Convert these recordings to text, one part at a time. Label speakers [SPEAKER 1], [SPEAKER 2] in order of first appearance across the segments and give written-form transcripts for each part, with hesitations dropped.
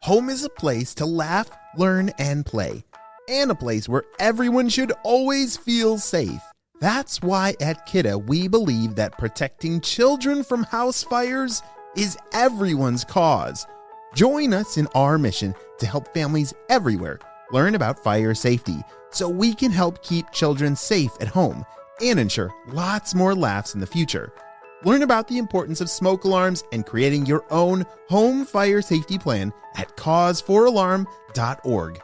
[SPEAKER 1] Home is a place to laugh, learn, and play, and a place where everyone should always feel safe. That's why at Kidda we believe that protecting children from house fires is everyone's cause. Join us in our mission to help families everywhere learn about fire safety so we can help keep children safe at home and ensure lots more laughs in the future. Learn about the importance of smoke alarms and creating your own home fire safety plan at cause4alarm.org.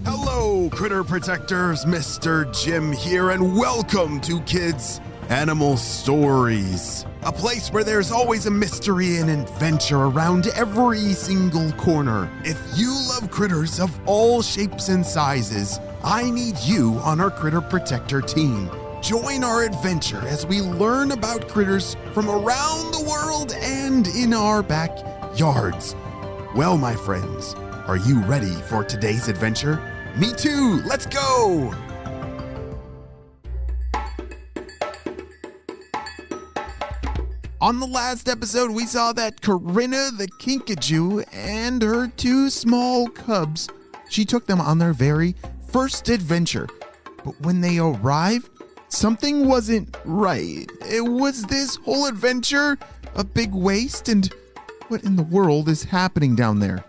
[SPEAKER 1] Hello, critter protectors. Mr. Jim here, and welcome to Kids Animal Stories, a place where there's always a mystery and adventure around every single corner. If you love critters of all shapes and sizes, I need you on our Critter Protector team. Join our adventure as we learn about critters from around the world and in our backyards. Well, my friends, are you ready for today's adventure? Me too! Let's go! On the last episode, we saw that Corinna the Kinkajou and her two small cubs, she took them on their very first adventure. But when they arrived, something wasn't right. It was this whole adventure a big waste, and what in the world is happening down there?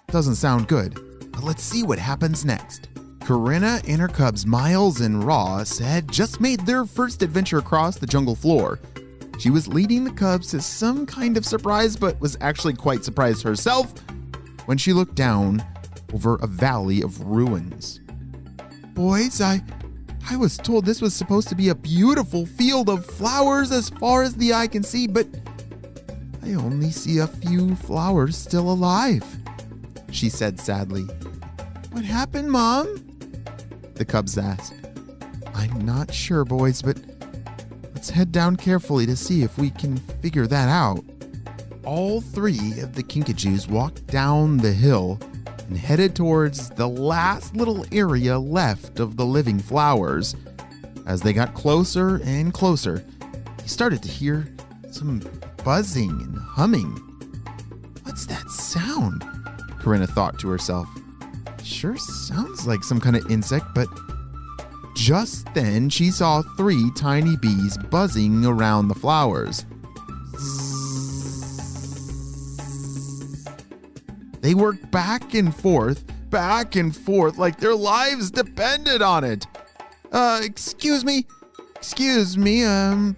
[SPEAKER 1] Doesn't sound good, but let's see what happens next. Corinna and her cubs, Miles and Ross, had just made their first adventure across the jungle floor. She was leading the cubs to some kind of surprise, but was actually quite surprised herself when she looked down over a valley of ruins. Boys, I was told this was supposed to be a beautiful field of flowers as far as the eye can see, but I only see a few flowers still alive, she said sadly. What happened, Mom? The cubs asked. I'm not sure, boys, but let's head down carefully to see if we can figure that out. All three of the Kinkajous walked down the hill and headed towards the last little area left of the living flowers. As they got closer and closer, they started to hear some buzzing and humming. What's that sound? Corinna thought to herself. Sure sounds like some kind of insect, but just then she saw three tiny bees buzzing around the flowers. They worked back and forth, like their lives depended on it. Excuse me,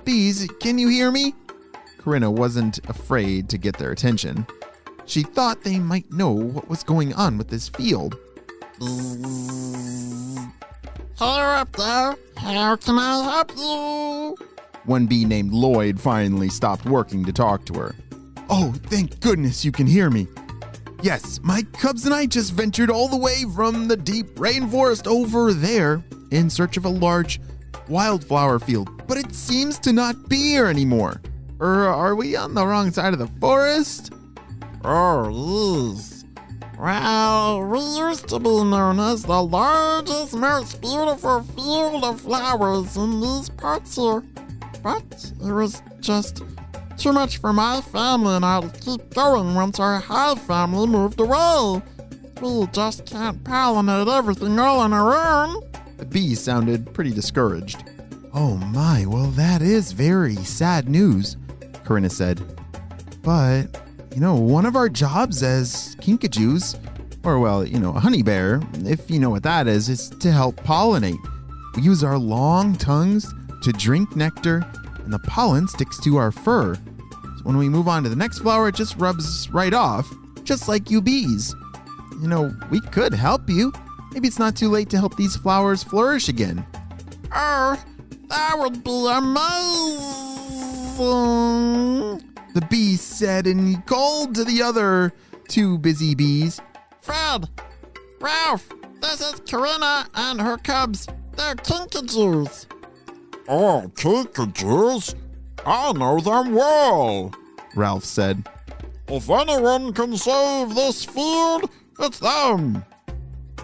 [SPEAKER 1] bees, can you hear me? Corinna wasn't afraid to get their attention. She thought they might know what was going on with this field.
[SPEAKER 2] Hello up there, how can I help you?
[SPEAKER 1] One bee named Lloyd finally stopped working to talk to her. Oh, thank goodness you can hear me. Yes, my cubs and I just ventured all the way from the deep rainforest over there in search of a large wildflower field, but it seems to not be here anymore. Are we on the wrong side of the forest?
[SPEAKER 2] Oh, yes. Well, we used to be known as the largest, most beautiful field of flowers in these parts here. But it was just too much for my family and I to keep going once our hive family moved away. We just can't pollinate everything all on our own.
[SPEAKER 1] The bee sounded pretty discouraged. Oh my, well that is very sad news, Corinna said. But one of our jobs as Kinkajous, or a honey bear, if you know what that is to help pollinate. We use our long tongues to drink nectar, and the pollen sticks to our fur. So when we move on to the next flower, it just rubs right off, just like you bees. We could help you. Maybe it's not too late to help these flowers flourish again.
[SPEAKER 2] Oh, that would be amazing,
[SPEAKER 1] the bee said, and he called to the other two busy bees.
[SPEAKER 2] Fred, Ralph, this is Corinna and her cubs. They're Kinkajous.
[SPEAKER 3] Oh, Kinkajous? I know them well,
[SPEAKER 1] Ralph said.
[SPEAKER 3] If anyone can save this field, it's them.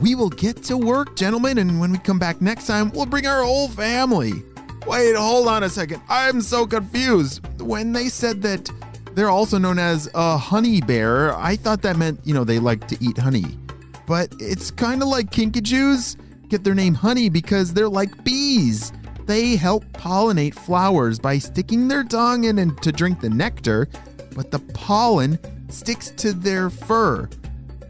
[SPEAKER 1] We will get to work, gentlemen, and when we come back next time, we'll bring our whole family. Wait, hold on a second. I'm so confused. When they said that They're also known as a honey bear. I thought that meant, they like to eat honey. But it's kind of like kinkajous get their name honey because they're like bees. They help pollinate flowers by sticking their tongue in and to drink the nectar, but the pollen sticks to their fur.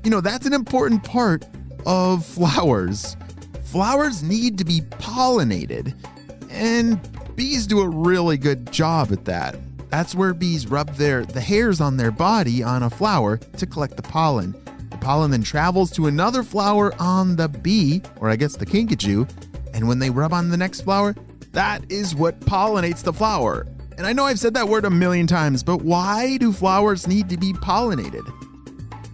[SPEAKER 1] That's an important part of flowers. Flowers need to be pollinated, and bees do a really good job at that. That's where bees rub the hairs on their body on a flower to collect the pollen. The pollen then travels to another flower on the bee, or I guess the kinkajou, and when they rub on the next flower, that is what pollinates the flower. And I know I've said that word a million times, but why do flowers need to be pollinated?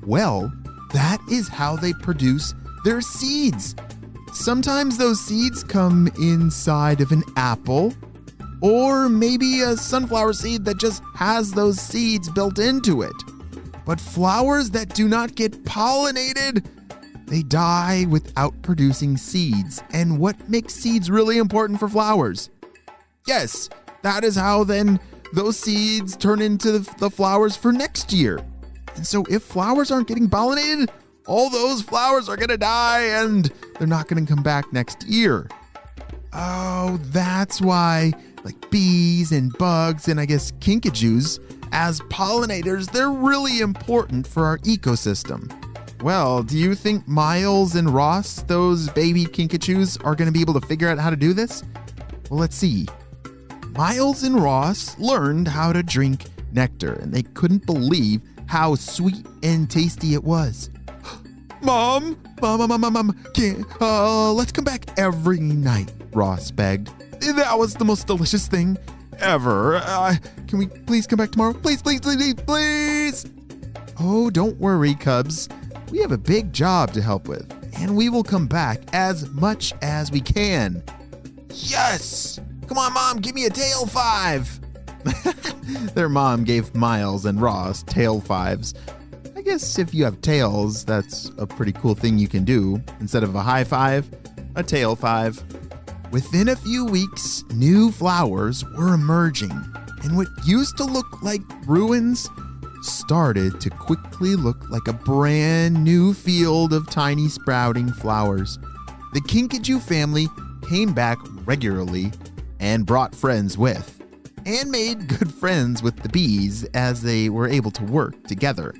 [SPEAKER 1] Well, that is how they produce their seeds. Sometimes those seeds come inside of an apple, or maybe a sunflower seed that just has those seeds built into it. But flowers that do not get pollinated, they die without producing seeds. And what makes seeds really important for flowers? Yes, that is how then those seeds turn into the flowers for next year. And so if flowers aren't getting pollinated, all those flowers are going to die and they're not going to come back next year. Oh, that's why bees and bugs and I guess kinkajous, as pollinators, they're really important for our ecosystem. Well, do you think Miles and Ross, those baby kinkajous, are going to be able to figure out how to do this? Well, let's see. Miles and Ross learned how to drink nectar, and they couldn't believe how sweet and tasty it was. Mom, let's come back every night, Ross begged. That was the most delicious thing ever. Can we please come back tomorrow? Please. Oh, don't worry, Cubs. We have a big job to help with, and we will come back as much as we can. Yes! Come on, Mom, give me a tail five. Their mom gave Miles and Ross tail fives. I guess if you have tails, that's a pretty cool thing you can do. Instead of a high five, a tail five. Within a few weeks, new flowers were emerging, and what used to look like ruins started to quickly look like a brand new field of tiny sprouting flowers. The Kinkajou family came back regularly and brought friends with, and made good friends with the bees as they were able to work together.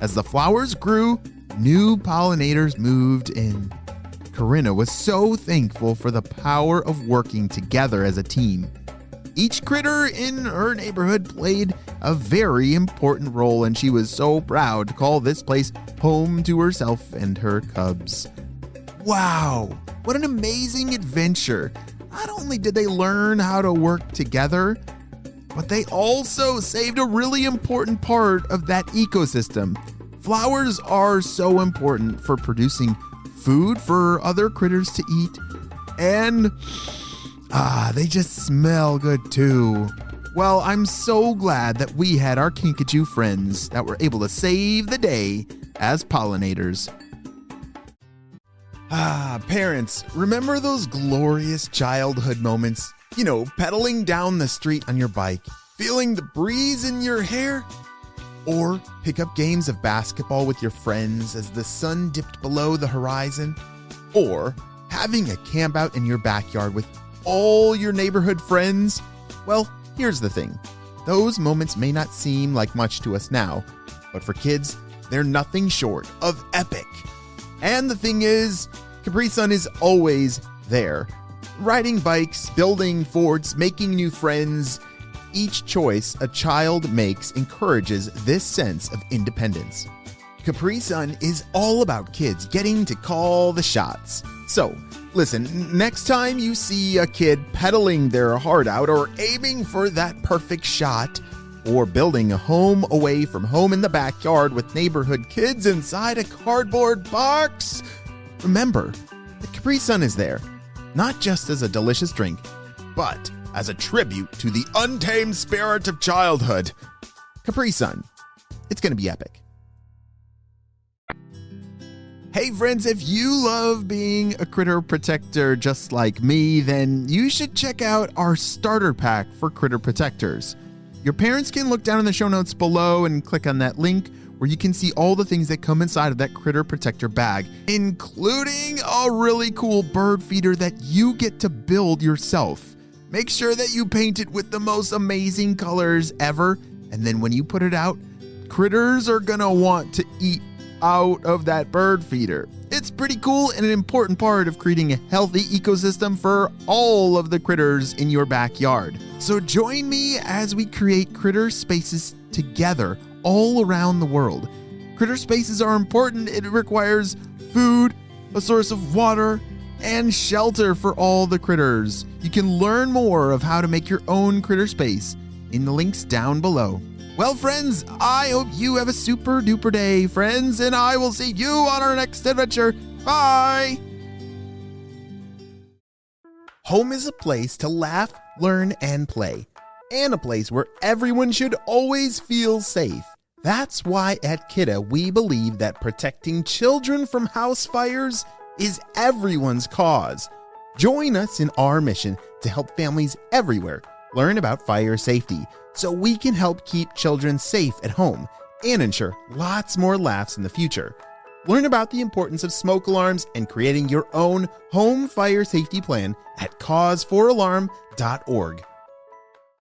[SPEAKER 1] As the flowers grew, new pollinators moved in. Corinna was so thankful for the power of working together as a team. Each critter in her neighborhood played a very important role, and she was so proud to call this place home to herself and her cubs. Wow, what an amazing adventure! Not only did they learn how to work together, but they also saved a really important part of that ecosystem. Flowers are so important for producing food for other critters to eat, and they just smell good too. Well, I'm so glad that we had our Kinkajou friends that were able to save the day as pollinators. Parents, remember those glorious childhood moments? Pedaling down the street on your bike, feeling the breeze in your hair? Or pick up games of basketball with your friends as the sun dipped below the horizon? Or having a camp out in your backyard with all your neighborhood friends? Well, here's the thing. Those moments may not seem like much to us now, but for kids, they're nothing short of epic. And the thing is, Capri Sun is always there. Riding bikes, building forts, making new friends. Each choice a child makes encourages this sense of independence. Capri Sun is all about kids getting to call the shots. So, listen, next time you see a kid pedaling their heart out or aiming for that perfect shot, or building a home away from home in the backyard with neighborhood kids inside a cardboard box, remember that Capri Sun is there, not just as a delicious drink, but as a tribute to the untamed spirit of childhood. Capri Sun. It's going to be epic. Hey friends, if you love being a critter protector just like me, then you should check out our starter pack for critter protectors. Your parents can look down in the show notes below and click on that link where you can see all the things that come inside of that critter protector bag, including a really cool bird feeder that you get to build yourself. Make sure that you paint it with the most amazing colors ever, and then when you put it out, critters are gonna want to eat out of that bird feeder. It's pretty cool and an important part of creating a healthy ecosystem for all of the critters in your backyard. So join me as we create critter spaces together all around the world. Critter spaces are important. It requires food, a source of water, and shelter for all the critters. You can learn more of how to make your own critter space in the links down below. Well, friends, I hope you have a super duper day, friends, and I will see you on our next adventure. Bye! Home is a place to laugh, learn, and play, and a place where everyone should always feel safe. That's why at Kidda we believe that protecting children from house fires is everyone's cause. Join us in our mission to help families everywhere learn about fire safety so we can help keep children safe at home and ensure lots more laughs in the future. Learn about the importance of smoke alarms and creating your own home fire safety plan at cause4alarm.org.